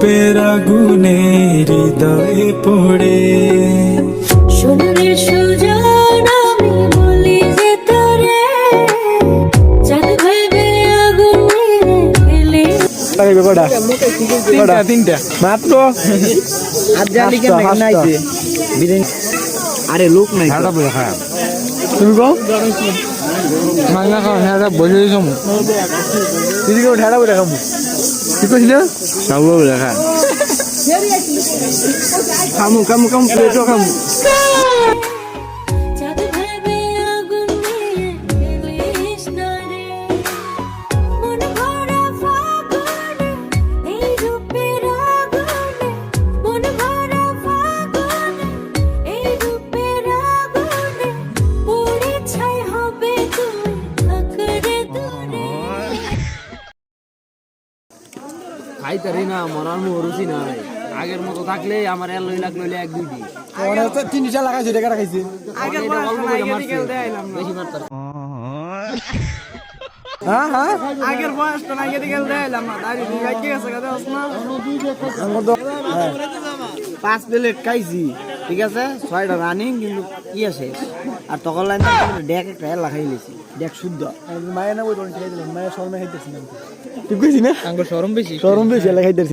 রূপের আগুনে হৃদয়ে পড়ে। শুনলে সুজন আমি বলি যে তোরে চাঁদ ভেবে আগুন মেরে ফেলে। তিনটা মাত্র আরে লোক নাই তুমি কও মাংনা খাও হ্যাঁ বলে দিছম দিদি কেউ ঠাড়া বলে খাবো কি কইছিল সব লেখা খামু খামু খামু প্লেটও খামু চাঁদ ভেবে আগুন মেরে ফেলিস না রে। মন ভরা ফাগুনে এই রূপের আগুনে, মন ভরা ফাগুনে এই রূপের আগুনে পুড়ে ছাই হবে তুই থাকরে দূরে। খাইতারি না মরার রুচি নাই আগের মতো থাকলে আমার এলই লাগলো এক দুই দিন তিনটা লাগাইছে টাকা রাখাইছে বেশি মারতার হ্যাঁ হ্যাঁ আগের বয়সটা না গেতে গেল দেলাম না দাড়ি দুই ভাই কি আছে কথা না 5 প্লেট খাইছি ঠিক আছে 6টা রানিং কিন্তু কি আছে আর তখন লাইন ডেক একটা লাগাই লিছি ডেক শুদ্ধ মায়ের না ওই ধরনের খাই দিলাম মায়ের শর্মা খাইতেছি না ঠিক কইছি না আঙ্গুর শরম বেশি শরম বেশি লাগাইতেছি